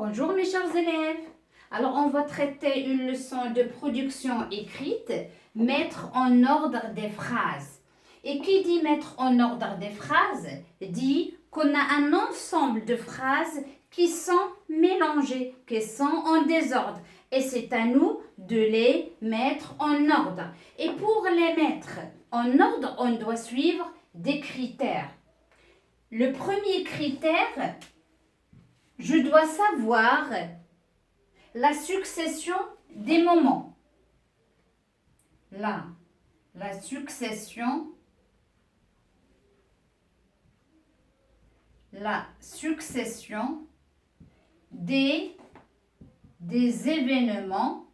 Bonjour mes chers élèves. Alors on va traiter une leçon de production écrite, mettre en ordre des phrases. Et qui dit mettre en ordre des phrases dit qu'on a un ensemble de phrases qui sont mélangées, qui sont en désordre. Et c'est à nous de les mettre en ordre. Et pour les mettre en ordre, on doit suivre des critères. Le premier critère, je dois savoir la succession des moments. Là, la succession des événements,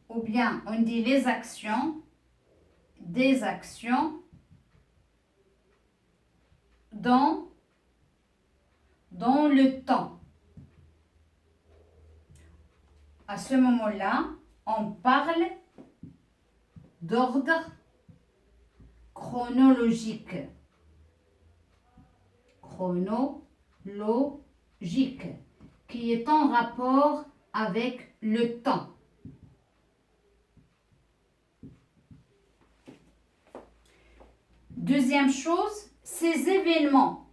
ou bien on dit les actions, des actions dans le temps. À ce moment-là, on parle d'ordre chronologique. Qui est en rapport avec le temps. Deuxième chose, ces événements,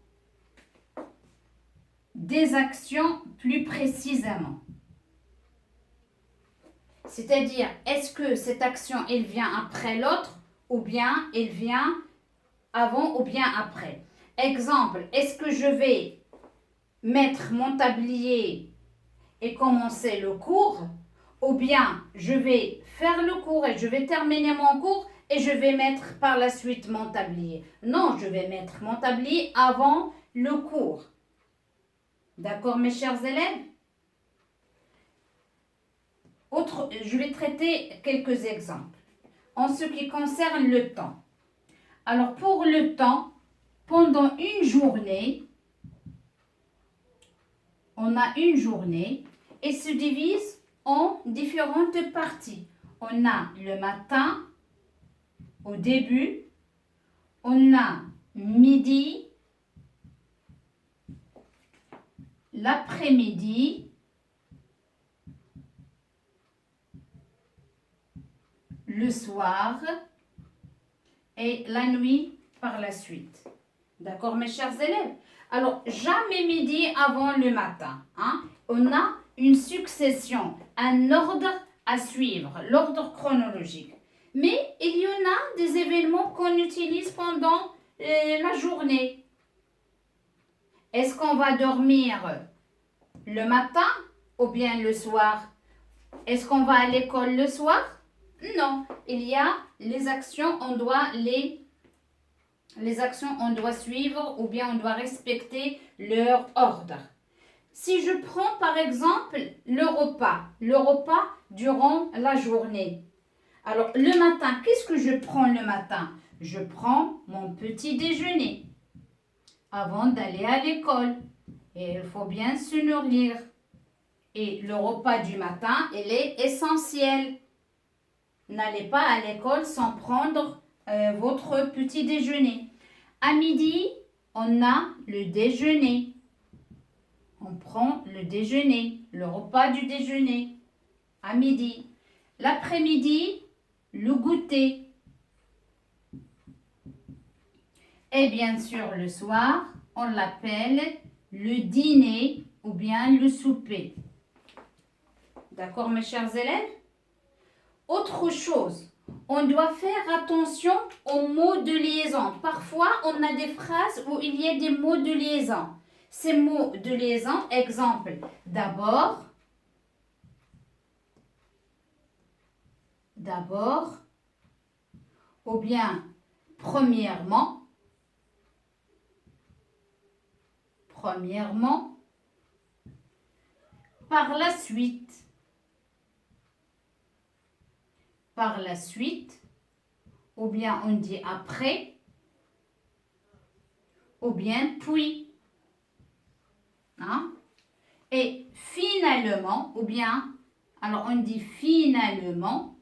des actions plus précisément. C'est-à-dire, est-ce que cette action, elle vient après l'autre ou bien elle vient avant ou bien après? Exemple, est-ce que je vais mettre mon tablier et commencer le cours ou bien je vais faire le cours et je vais terminer mon cours et je vais mettre par la suite mon tablier? Non, je vais mettre mon tablier avant le cours. D'accord, mes chers élèves? Je vais traiter quelques exemples en ce qui concerne le temps. Alors, pour le temps, pendant une journée, on a une journée et se divise en différentes parties. On a le matin, au début, on a midi, l'après-midi, le soir et la nuit par la suite. D'accord, mes chers élèves? Alors, jamais midi avant le matin. On a une succession, un ordre à suivre, l'ordre chronologique. Mais il y en a des événements qu'on utilise pendant la journée. Est-ce qu'on va dormir le matin ou bien le soir? Est-ce qu'on va à l'école le soir? Non, il y a les actions, les actions, on doit suivre ou bien on doit respecter leur ordre. Si je prends par exemple le repas durant la journée. Alors le matin, qu'est-ce que je prends le matin? Je prends mon petit déjeuner avant d'aller à l'école. Et il faut bien se nourrir. Et le repas du matin, il est essentiel. N'allez pas à l'école sans prendre votre petit déjeuner. À midi, on a le déjeuner. On prend le déjeuner, le repas du déjeuner à midi. L'après-midi, le goûter. Et bien sûr, le soir, on l'appelle le dîner ou bien le souper. D'accord, mes chers élèves? Autre chose, on doit faire attention aux mots de liaison. Parfois, on a des phrases où il y a des mots de liaison. Ces mots de liaison, exemple, d'abord, ou bien premièrement, par la suite, ou bien on dit après, ou bien puis. Et finalement, ou bien, alors on dit finalement,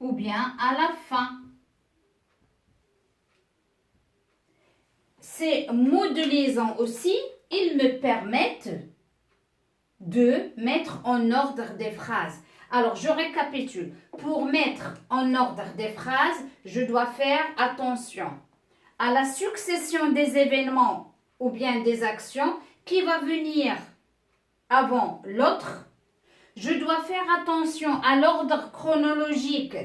ou bien à la fin. ces mots de liaison aussi, ils me permettent de mettre en ordre des phrases. Alors, je récapitule. Pour mettre en ordre des phrases, je dois faire attention à la succession des événements ou bien des actions qui va venir avant l'autre. Je dois faire attention à l'ordre chronologique,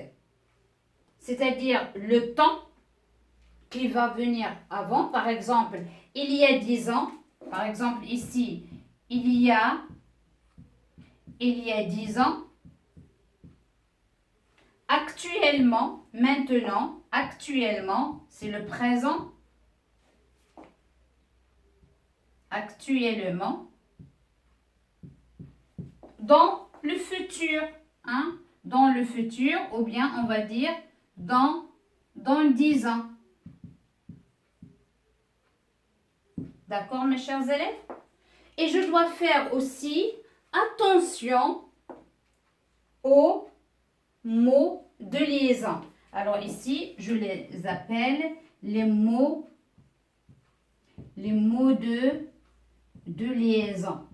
c'est-à-dire le temps qui va venir avant. Par exemple, il y a 10 ans. Par exemple, ici, il y a 10 ans. Actuellement, maintenant, actuellement, c'est le présent. Actuellement. Dans le futur, hein? Dans le futur, ou bien on va dire dans 10 ans. D'accord, mes chers élèves? Et je dois faire aussi attention aux mots de liaison. Alors ici, je les appelle les mots de liaison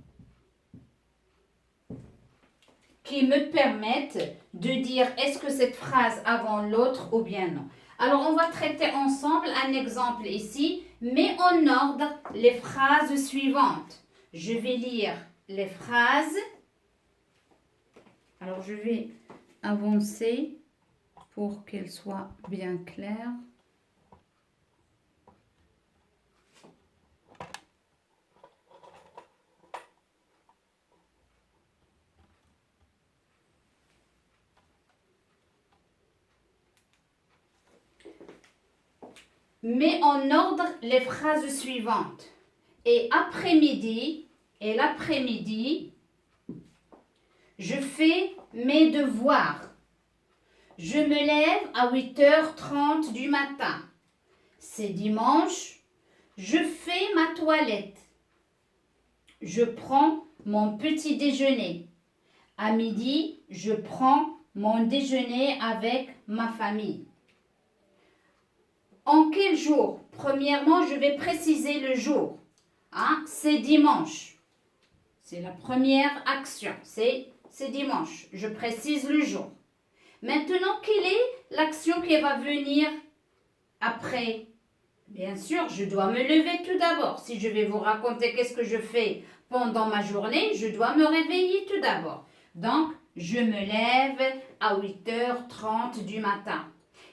qui me permettent de dire est-ce que cette phrase avant l'autre ou bien non. Alors, on va traiter ensemble un exemple ici. Mets en ordre les phrases suivantes. Je vais lire les phrases. Alors, je vais avancer pour qu'elles soient bien claires. Mets en ordre les phrases suivantes. Et l'après-midi, je fais mes devoirs. Je me lève à 8h30 du matin. C'est dimanche. Je fais ma toilette. Je prends mon petit déjeuner. À midi, je prends mon déjeuner avec ma famille. En quel jour? Premièrement, je vais préciser le jour. Hein? C'est dimanche. C'est la première action. C'est dimanche. Je précise le jour. Maintenant, quelle est l'action qui va venir après? Bien sûr, je dois me lever tout d'abord. Si je vais vous raconter qu'est-ce que je fais pendant ma journée, je dois me réveiller tout d'abord. Donc, je me lève à 8h30 du matin.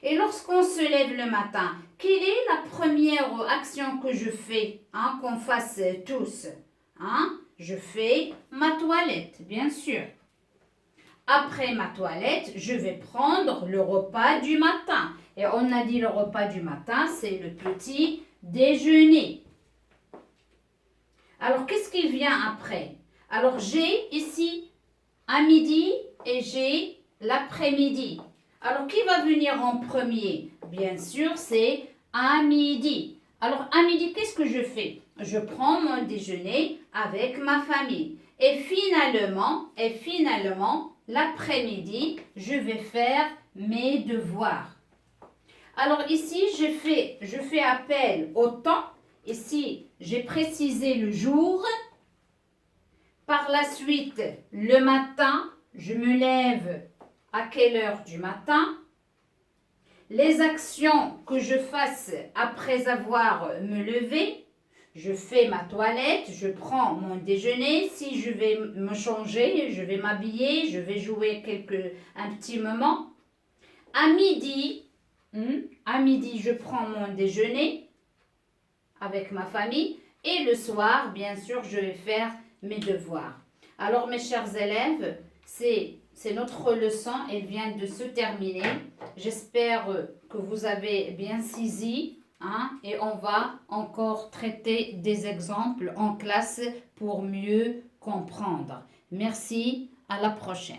Et lorsqu'on se lève le matin, quelle est la première action que je fais? Hein, qu'on fasse tous. Hein? Je fais ma toilette, bien sûr. Après ma toilette, je vais prendre le repas du matin. Et on a dit le repas du matin, c'est le petit déjeuner. Alors, qu'est-ce qui vient après? Alors, j'ai ici à midi et j'ai l'après-midi. Alors, qui va venir en premier? Bien sûr, c'est à midi. Alors, à midi, qu'est-ce que je fais? Je prends mon déjeuner avec ma famille. Et finalement, l'après-midi, je vais faire mes devoirs. Alors ici, je fais appel au temps. Ici, j'ai précisé le jour. Par la suite, le matin, je me lève à quelle heure du matin? Les actions que je fasse après avoir me levé. Je fais ma toilette, je prends mon déjeuner. Si je vais me changer, je vais m'habiller, je vais jouer un petit moment. À midi, je prends mon déjeuner avec ma famille. Et le soir, bien sûr, je vais faire mes devoirs. Alors, mes chers élèves, c'est notre leçon. Elle vient de se terminer. J'espère que vous avez bien saisi. Hein, et on va encore traiter des exemples en classe pour mieux comprendre. Merci, à la prochaine.